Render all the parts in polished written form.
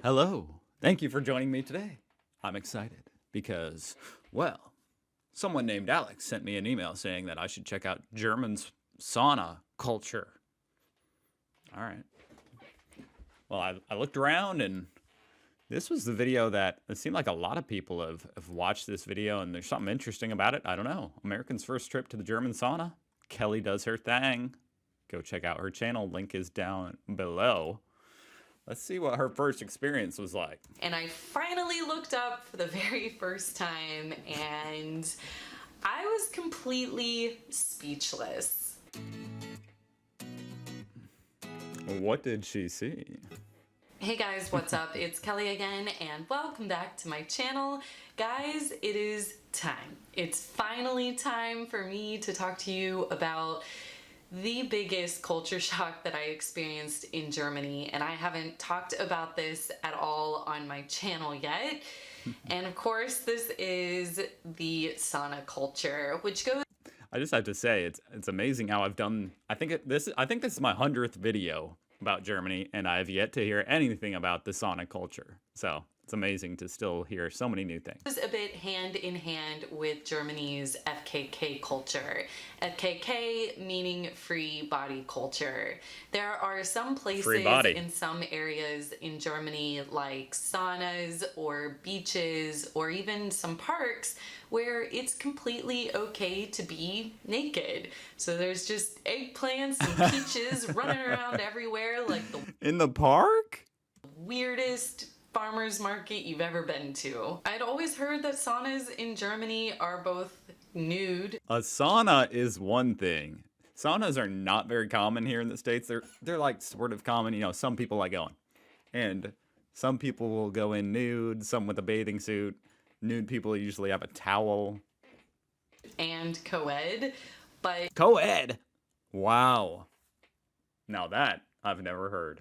Hello. Thank you for joining me today. I'm excited because, well, someone named Alex sent me an email saying that I should check out German's sauna culture. All right. Well, I looked around and this was the video that it seemed like a lot of people have watched this video and there's something interesting about it. I don't know. American's first trip to the German sauna. Kelly does her thing. Go check out her channel. Link is down below. Let's see what her first experience was like. And I finally looked up for the very first time and I was completely speechless. What did she see? Hey guys, what's up? It's Kelly again and welcome back to my channel. Guys, it is time. It's finally time for me to talk to you about the biggest culture shock that I experienced in Germany, and I haven't talked about this at all on my channel yet. And of course, this is the sauna culture, which goes... I just have to say, it's amazing how I've done. I think this is my 100th video about Germany, and I've yet to hear anything about the sauna culture. So it's amazing to still hear so many new things. A bit hand in hand with Germany's FKK culture. FKK meaning free body culture. There are some places in some areas in Germany like saunas or beaches or even some parks where it's completely okay to be naked. So there's just eggplants and peaches running around everywhere like in the park? Weirdest farmer's market you've ever been to. I'd always heard that saunas in Germany are both nude. A sauna is one thing. Saunas are not very common here in the States. They're like sort of common, you know, some people like going. And some people will go in nude, some with a bathing suit. Nude people usually have a towel. And co-ed, but... Co-ed? Wow. Now that I've never heard.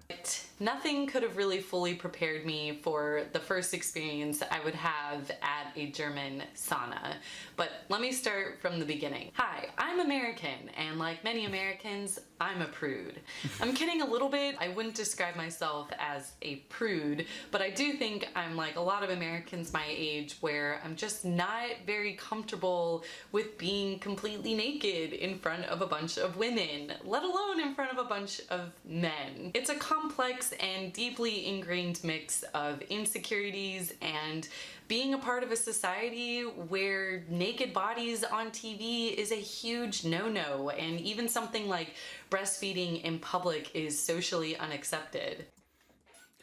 Nothing could have really fully prepared me for the first experience I would have at a German sauna. But let me start from the beginning. Hi, I'm American, and like many Americans, I'm a prude. I'm kidding a little bit. I wouldn't describe myself as a prude, but I do think I'm like a lot of Americans my age where I'm just not very comfortable with being completely naked in front of a bunch of women, let alone in front of a bunch of men. It's a complex and deeply ingrained mix of insecurities and being a part of a society where naked bodies on TV is a huge no-no, and even something like breastfeeding in public is socially unaccepted.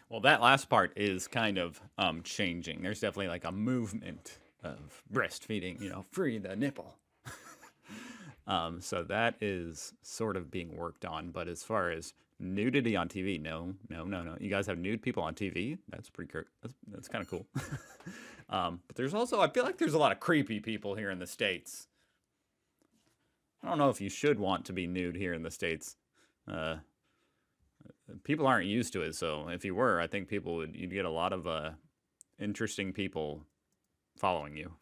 Well, that last part is kind of changing. There's definitely like a movement of breastfeeding, you know, free the nipple. So that is sort of being worked on, but as far as nudity on TV, no. You guys have nude people on TV? That's pretty cool. That's kind of cool. But there's also, I feel like there's a lot of creepy people here in the States. I don't know if you should want to be nude here in the States. People aren't used to it, so if you were, I think you'd get a lot of interesting people following you.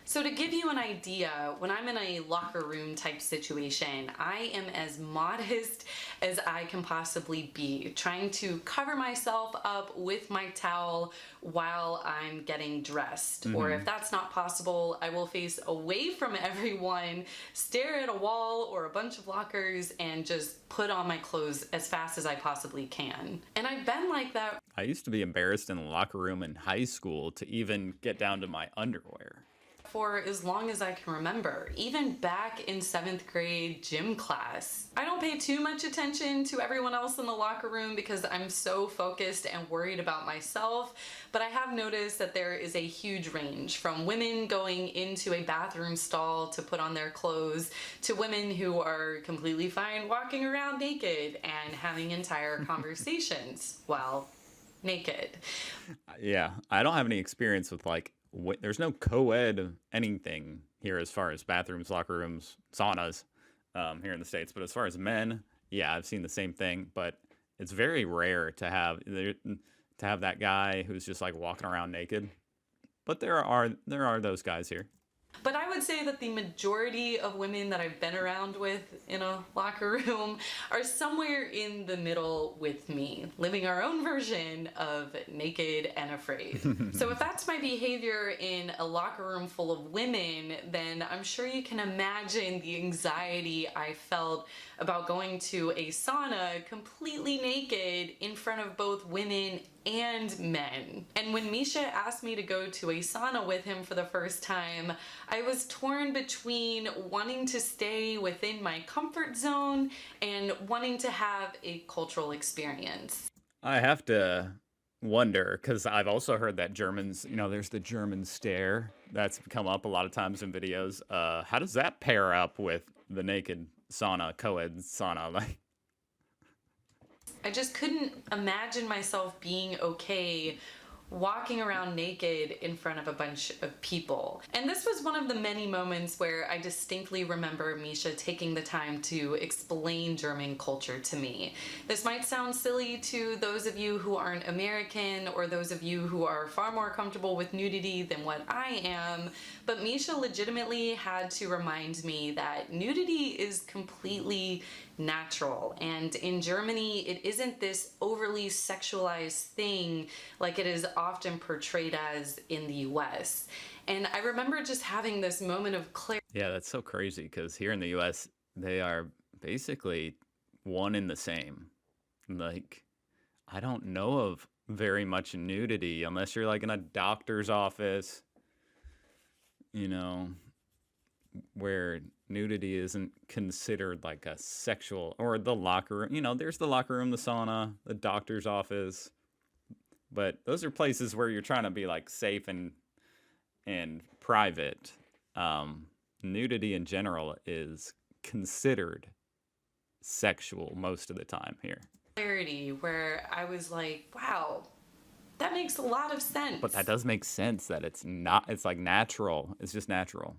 So to give you an idea, when I'm in a locker room type situation, I am as modest as I can possibly be, trying to cover myself up with my towel while I'm getting dressed. Or if that's not possible, I will face away from everyone, stare at a wall or a bunch of lockers, and just put on my clothes as fast as I possibly can. And I've been like that. I used to be embarrassed in the locker room in high school to even get down to my underwear. For as long as I can remember, even back in 7th grade gym class. I don't pay too much attention to everyone else in the locker room because I'm so focused and worried about myself, but I have noticed that there is a huge range from women going into a bathroom stall to put on their clothes to women who are completely fine walking around naked and having entire conversations while naked. Yeah, I don't have any experience with like there's no co-ed anything here as far as bathrooms, locker rooms, saunas here in the States. But as far as men, yeah, I've seen the same thing. But it's very rare to have that guy who's just like walking around naked. But there are those guys here. But I would say that the majority of women that I've been around with in a locker room are somewhere in the middle with me, living our own version of naked and afraid. So if that's my behavior in a locker room full of women, then I'm sure you can imagine the anxiety I felt about going to a sauna completely naked in front of both women and men. And when Misha asked me to go to a sauna with him for the first time, I was torn between wanting to stay within my comfort zone and wanting to have a cultural experience. I have to wonder, because I've also heard that Germans, there's the German stare that's come up a lot of times in videos. How does that pair up with the naked sauna, co-ed sauna? Like, I just couldn't imagine myself being okay walking around naked in front of a bunch of people. And this was one of the many moments where I distinctly remember Misha taking the time to explain German culture to me. This might sound silly to those of you who aren't American or those of you who are far more comfortable with nudity than what I am, but Misha legitimately had to remind me that nudity is completely natural, and in Germany it isn't this overly sexualized thing like it is often portrayed as in the US. And I remember just having this moment of clarity. yeah, that's so crazy, because here in the US, they are basically one in the same. Like, I don't know of very much nudity unless you're like in a doctor's office, you know, where nudity isn't considered like a sexual, or the locker room. There's the locker room, the sauna, the doctor's office, but those are places where you're trying to be like safe and private. Nudity in general is considered sexual most of the time here. Clarity where I was like, wow, that makes a lot of sense. But that does make sense that it's like natural. It's just natural.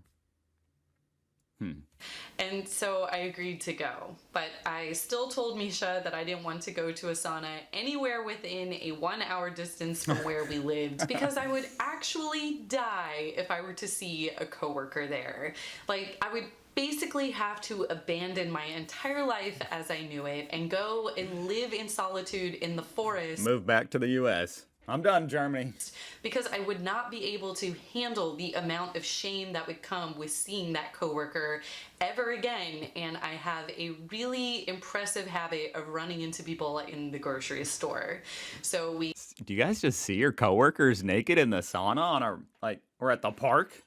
And so I agreed to go, but I still told Misha that I didn't want to go to a sauna anywhere within a 1 hour distance from where we lived, because I would actually die if I were to see a coworker there. Like, I would basically have to abandon my entire life as I knew it and go and live in solitude in the forest. Move back to the US. I'm done, Germany. Because I would not be able to handle the amount of shame that would come with seeing that coworker ever again. And I have a really impressive habit of running into people in the grocery store. So do you guys just see your coworkers naked in the sauna or at the park?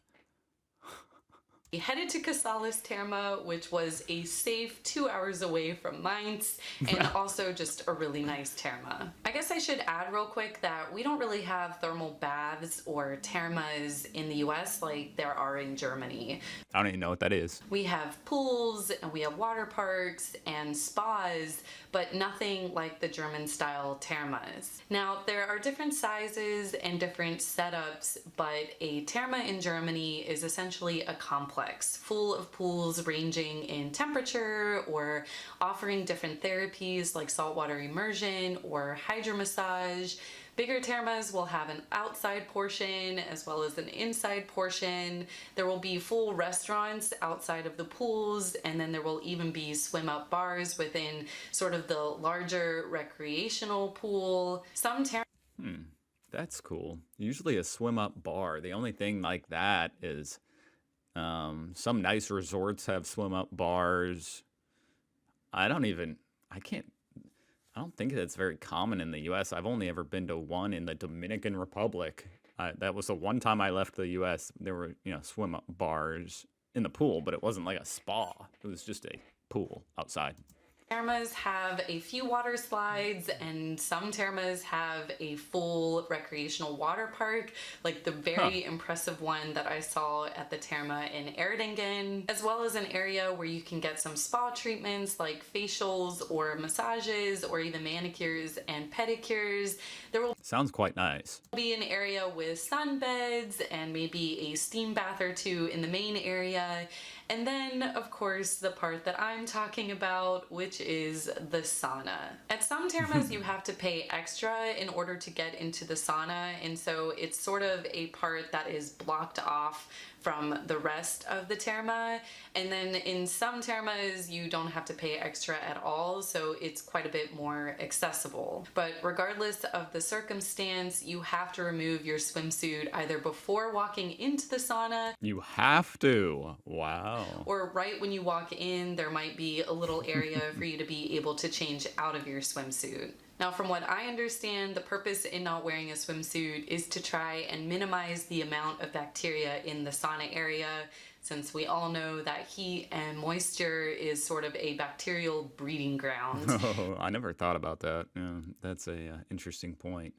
we headed to Casales Terma, which was a safe 2 hours away from Mainz, and also just a really nice terma. I guess I should add real quick that we don't really have thermal baths or termas in the US like there are in Germany. I don't even know what that is. We have pools and we have water parks and spas, but nothing like the German style termas. Now, there are different sizes and different setups, but a terma in Germany is essentially a complex full of pools ranging in temperature or offering different therapies like saltwater immersion or hydromassage. Bigger termas will have an outside portion as well as an inside portion. There will be full restaurants outside of the pools, and then there will even be swim-up bars within sort of the larger recreational pool. Some That's cool. Usually a swim-up bar. The only thing like that is some nice resorts have swim-up bars. I don't think that's very common in the US. I've only ever been to one in the Dominican Republic. That was the one time I left the US. There were, swim-up bars in the pool, but it wasn't like a spa. It was just a pool outside. Termas have a few water slides, and some termas have a full recreational water park, like the very impressive one that I saw at the terma in Erdingen, as well as an area where you can get some spa treatments like facials or massages or even manicures and pedicures. Sounds quite nice. Be an area with sunbeds and maybe a steam bath or two in the main area. And then, of course, the part that I'm talking about, which is the sauna. At some thermas, you have to pay extra in order to get into the sauna, and so it's sort of a part that is blocked off from the rest of the terma. And then in some termas, you don't have to pay extra at all, so it's quite a bit more accessible. But regardless of the circumstance, you have to remove your swimsuit either before walking into the sauna. You have to. Wow. Or right when you walk in, there might be a little area for you to be able to change out of your swimsuit. Now, from what I understand, the purpose in not wearing a swimsuit is to try and minimize the amount of bacteria in the sauna area, since we all know that heat and moisture is sort of a bacterial breeding ground. Oh, I never thought about that. Yeah, that's a interesting point.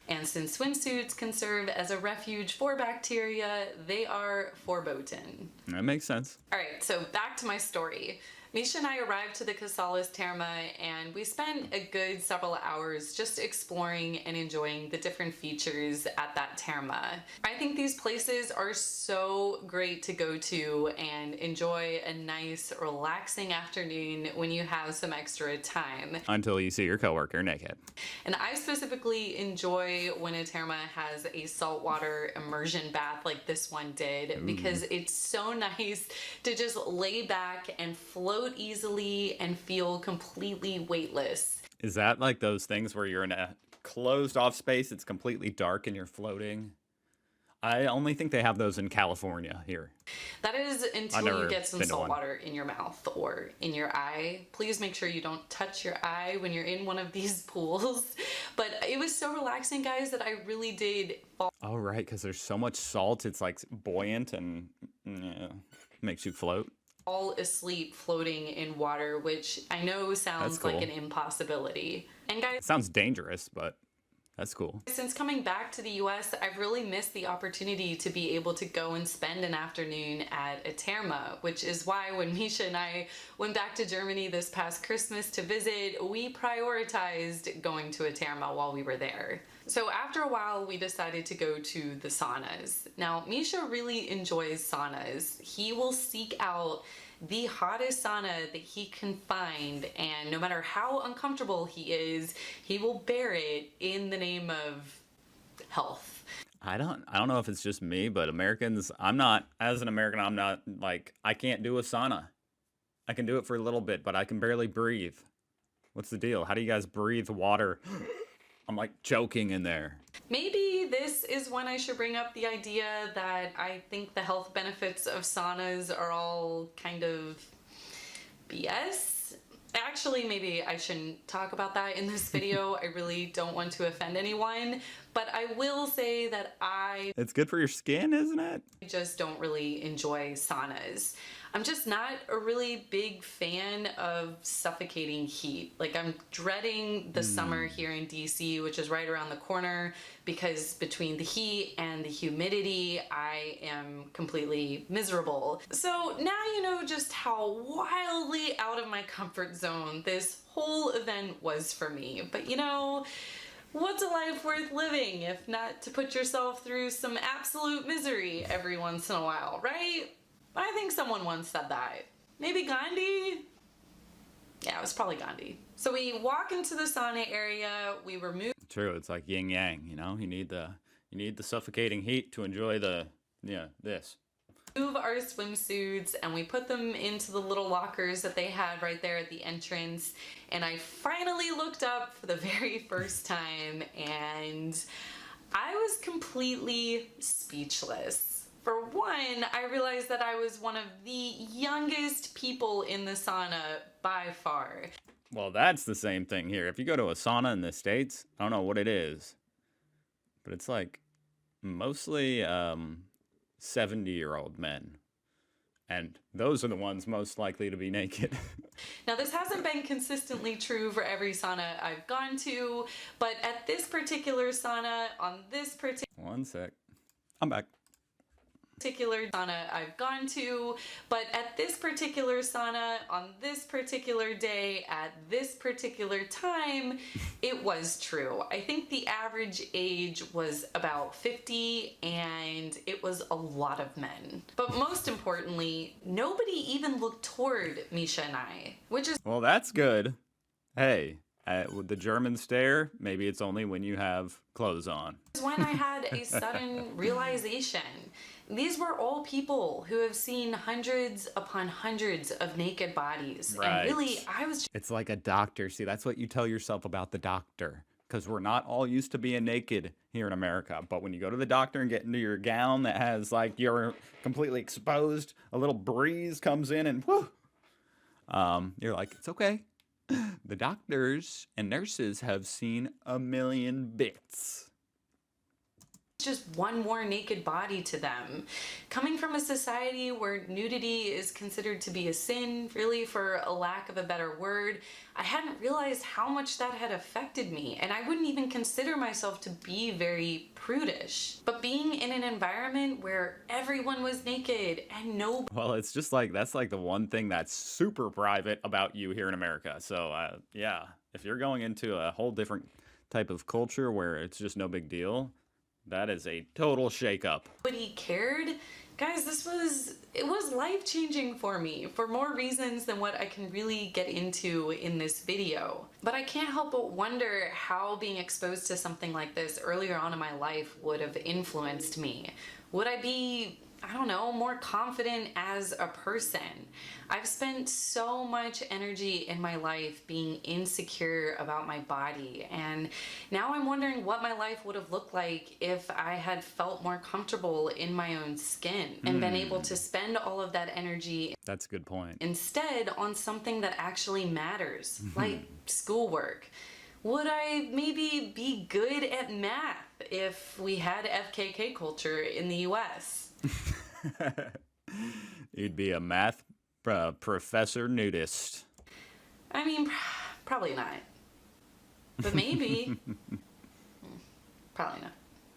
And since swimsuits can serve as a refuge for bacteria, they are verboten. That makes sense. All right, so back to my story. Misha and I arrived to the Casales Terma and we spent a good several hours just exploring and enjoying the different features at that terma. I think these places are so great to go to and enjoy a nice, relaxing afternoon when you have some extra time. Until you see your coworker naked. And I specifically enjoy when a terma has a saltwater immersion bath like this one did, because it's so nice to just lay back and float easily and feel completely weightless. Is that like those things where you're in a closed off space, it's completely dark and you're floating? I only think they have those in California here. That is until you get some salt water in your mouth or in your eye. Please make sure you don't touch your eye when you're in one of these pools. But it was so relaxing, guys, that I really did fall. Oh, right, because there's so much salt. It's like buoyant and makes you float. Fall asleep floating in water, which I know sounds cool. like an impossibility. And guys, it sounds dangerous, but that's cool. Since coming back to the US, I've really missed the opportunity to be able to go and spend an afternoon at a terma, which is why when Misha and I went back to Germany this past Christmas to visit, we prioritized going to a terma while we were there. So after a while, we decided to go to the saunas. Now, Misha really enjoys saunas. He will seek out the hottest sauna that he can find, and no matter how uncomfortable he is, he will bear it in the name of health. I don't know if it's just me, but Americans, as an American, I'm not like, I can't do a sauna. I can do it for a little bit, but I can barely breathe. What's the deal? How do you guys breathe water? I'm like choking in there. Maybe this is when I should bring up the idea that I think the health benefits of saunas are all kind of BS. Actually, maybe I shouldn't talk about that in this video. I really don't want to offend anyone, but I will say that It's good for your skin, isn't it? I just don't really enjoy saunas. I'm just not a really big fan of suffocating heat. Like, I'm dreading the summer here in DC, which is right around the corner, because between the heat and the humidity, I am completely miserable. So now you know just how wildly out of my comfort zone this whole event was for me. But you know, what's a life worth living if not to put yourself through some absolute misery every once in a while, right? I think someone once said that. Maybe Gandhi? Yeah, it was probably Gandhi. So we walk into the sauna area, we remove... True, it's like yin yang, you know? You need the suffocating heat to enjoy this. Move our swimsuits and we put them into the little lockers that they had right there at the entrance. And I finally looked up for the very first time and I was completely speechless. For one, I realized that I was one of the youngest people in the sauna by far. Well, that's the same thing here. If you go to a sauna in the States, I don't know what it is, but it's like mostly 70-year-old men. And those are the ones most likely to be naked. Now, this hasn't been consistently true for every sauna I've gone to, but at this particular sauna, on this particular... One sec. I'm back. particular sauna I've gone to, but at this particular sauna, on this particular day, at this particular time, it was true. I think the average age was about 50, and it was a lot of men. But most importantly, nobody even looked toward Misha and I, which is Well, that's good. Hey, with the German stare, maybe it's only when you have clothes on. when I had a sudden realization. These were all people who have seen hundreds upon hundreds of naked bodies. Right. And really, I was It's like a doctor. See, that's what you tell yourself about the doctor. Because we're not all used to being naked here in America. But when you go to the doctor and get into your gown that has, like, you're completely exposed, a little breeze comes in and whoo, you're like, it's okay. The doctors and nurses have seen a million bits. just one more naked body to them. Coming from a society where nudity is considered to be a sin, really, for a lack of a better word, I hadn't realized how much that had affected me, and I wouldn't even consider myself to be very prudish. But being in an environment where everyone was naked and no Well, it's just like, that's like the one thing that's super private about you here in America. So, yeah, if you're going into a whole different type of culture where it's just no big deal, that is a total shakeup. nobody cared, guys, it was life-changing for me for more reasons than what I can really get into in this video. But I can't help but wonder how being exposed to something like this earlier on in my life would have influenced me. Would I be, I don't know, more confident as a person? I've spent so much energy in my life being insecure about my body, and now I'm wondering what my life would have looked like if I had felt more comfortable in my own skin and been able to spend all of that energy That's a good point. instead on something that actually matters, like schoolwork. Would I maybe be good at math if we had FKK culture in the US? You'd be a math professor nudist. I mean, probably not. But maybe. Probably not.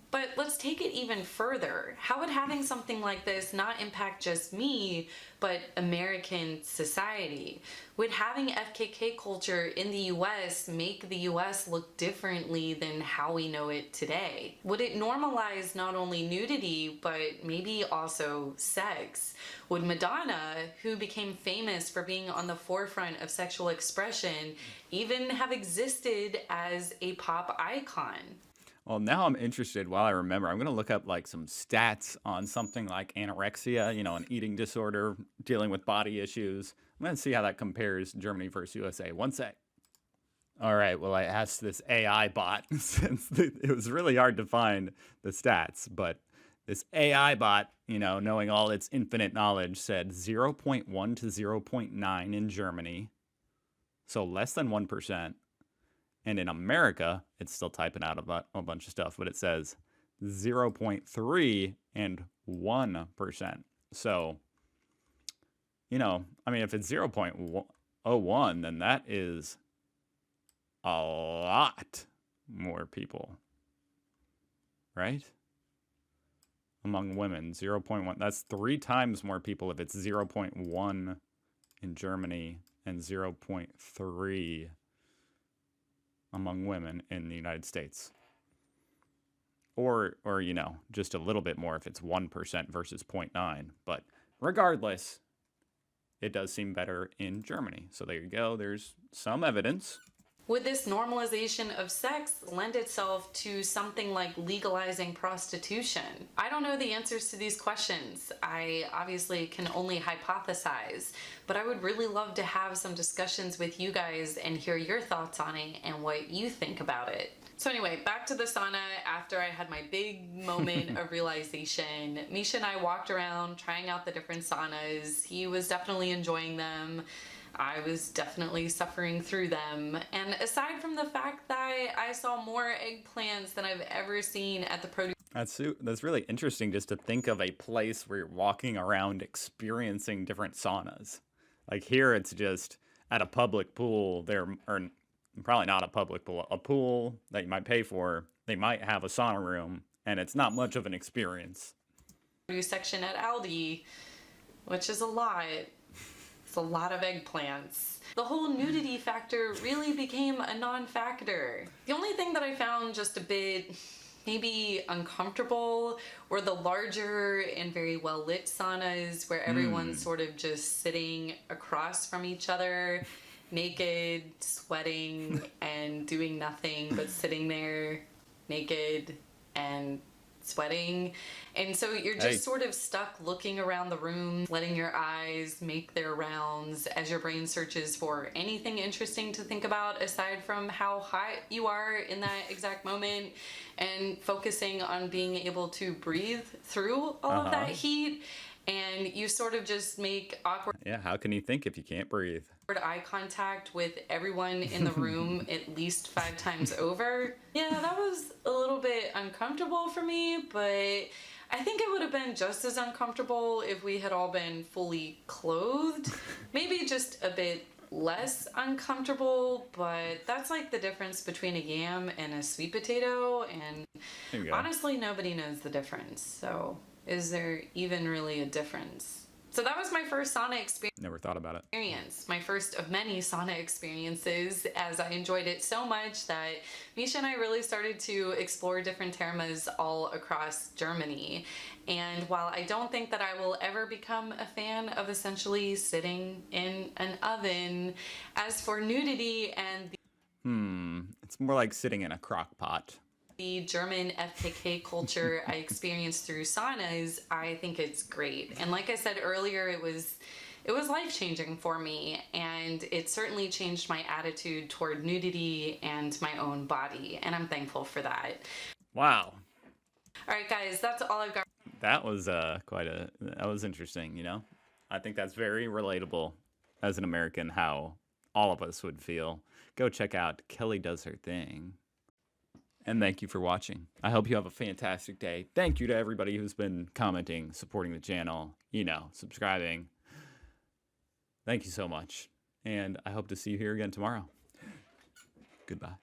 But let's take it even further. How would having something like this not impact just me, but American society? Would having FKK culture in the US make the US look differently than how we know it today? Would it normalize not only nudity, but maybe also sex? Would Madonna, who became famous for being on the forefront of sexual expression, even have existed as a pop icon? Well, now I'm interested. While I remember, I'm going to look up like some stats on something like anorexia, an eating disorder, dealing with body issues. I'm going to see how that compares Germany versus USA. One sec. All right. Well, I asked this AI bot since it was really hard to find the stats, but this AI bot, knowing all its infinite knowledge, said 0.1 to 0.9 in Germany, so less than 1%. And in America, it's still typing out a bunch of stuff, but it says 0.3 and 1%. So, if it's 0.01, then that is a lot more people, right? Among women, 0.1. That's 3 times more people if it's 0.1 in Germany and 0.3 among women in the United States. Or just a little bit more if it's 1% versus 0.9. But regardless, it does seem better in Germany. So there you go. There's some evidence. Would this normalization of sex lend itself to something like legalizing prostitution? I don't know the answers to these questions. I obviously can only hypothesize, but I would really love to have some discussions with you guys and hear your thoughts on it and what you think about it. So anyway, back to the sauna after I had my big moment of realization. Misha and I walked around trying out the different saunas. He was definitely enjoying them. I was definitely suffering through them. And aside from the fact that I saw more eggplants than I've ever seen at the produce. That's really interesting just to think of a place where you're walking around experiencing different saunas. Like here, it's just at a public pool. Or probably not a public pool, a pool that you might pay for. They might have a sauna room, and it's not much of an experience. section at Aldi, which is a lot. It's a lot of eggplants. The whole nudity factor really became a non-factor. The only thing that I found just a bit maybe uncomfortable were the larger and very well lit saunas where everyone's sort of just sitting across from each other, naked, sweating, and doing nothing but sitting there naked and sweating. And so you're just sort of stuck looking around the room, letting your eyes make their rounds as your brain searches for anything interesting to think about aside from how hot you are in that exact moment, and focusing on being able to breathe through all of that heat. And you sort of just make awkward how can you think if you can't breathe? eye contact with everyone in the room at least 5 times over. Yeah, that was a little bit uncomfortable for me, but I think it would have been just as uncomfortable if we had all been fully clothed. Maybe just a bit less uncomfortable, but that's like the difference between a yam and a sweet potato, and honestly nobody knows the difference. So is there even really a difference? So that was my first sauna experience. Never thought about it. My first of many sauna experiences, as I enjoyed it so much that Misha and I really started to explore different thermas all across Germany. And while I don't think that I will ever become a fan of essentially sitting in an oven, as for nudity and it's more like sitting in a crock pot. The German FKK culture I experienced through saunas, I think it's great. And like I said earlier, it was life-changing for me, and it certainly changed my attitude toward nudity and my own body, and I'm thankful for that. Wow. All right, guys, that's all I've got. That was that was interesting, you know? I think that's very relatable as an American, how all of us would feel. Go check out Kelly Does Her Thing. And thank you for watching. I hope you have a fantastic day. Thank you to everybody who's been commenting, supporting the channel, subscribing. Thank you so much. And I hope to see you here again tomorrow. Goodbye.